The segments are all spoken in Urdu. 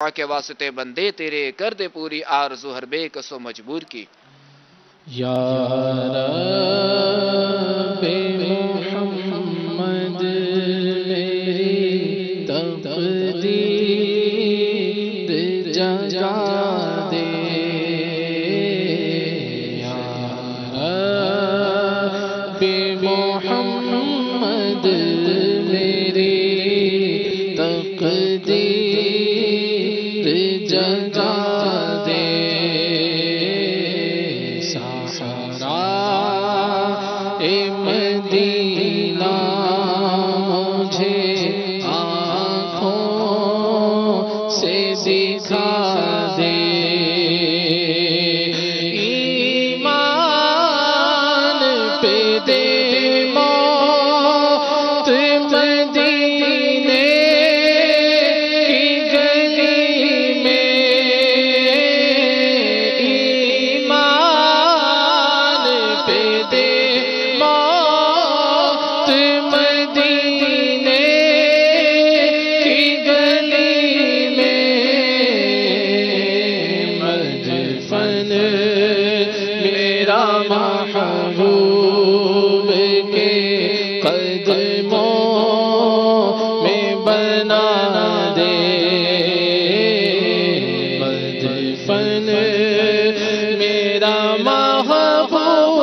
کے واسطے بندے تیرے کر دے پوری آرزو ہر بے کسو مجبور کی یا رب محمد میری تقدیر جگا دے یا رب محمد میری تقدیر جگا دے مدینہ مجھے آنکھوں سے دکھا دے ایمان پہ دے موت مدینے کی گلی میں ایمان پہ دے مدینے کی گلی میں مدفن میرا محبوب کے قدموں میں بنا دے مدفن میرا محبوب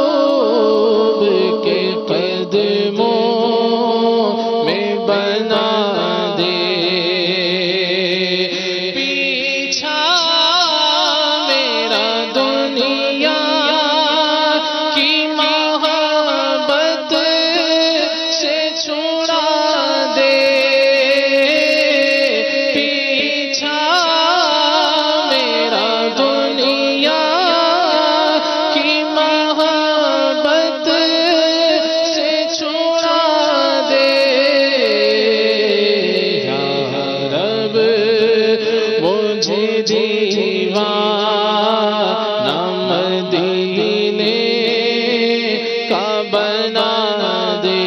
کے قدموں میں بنا دے پیچھا میرا دنیا کی محبت سے چھڑا دے پیچھا میرا دنیا کی محبت سے چھڑا دے یا رب مجھے دیوانہ مدینے کا بنا دے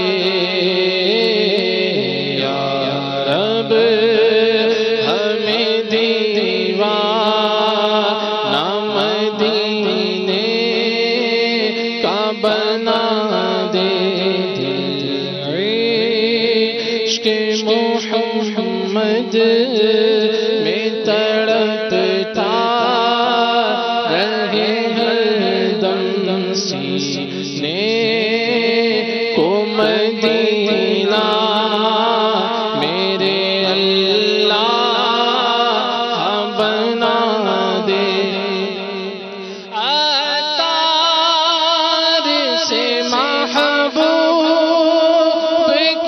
یا رب ہمیں دیوانہ مدینے کا بنا دے عشق محمد میں تڑپتا رہے ہر دم سینے کو مدینہ میرے اللہ بنا دے عطار سے محبوب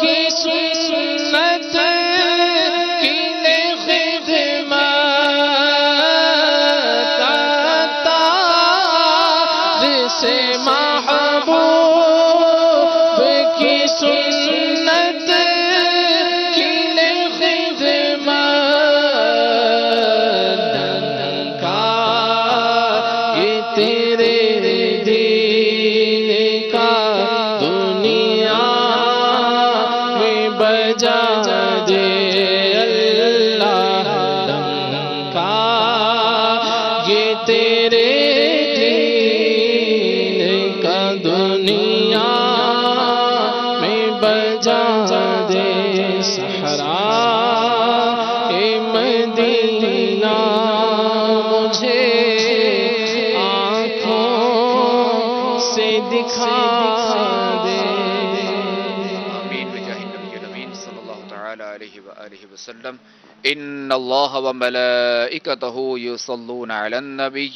کی سنت کی خدمت عطار سے محبوب کی سنت کی خدمت کا یہ تیرے دین کا دنیا میں بجا دے اللہ کا یہ تیرے دین کا دنیا میں بجا دے صحرا مدینہ مجھے آنکھوں سے دکھا دے آمین بجاہ النبی الامین صلی اللہ تعالی علیہ وآلہ وسلم ان اللہ وملائکتہ یصلون علی النبی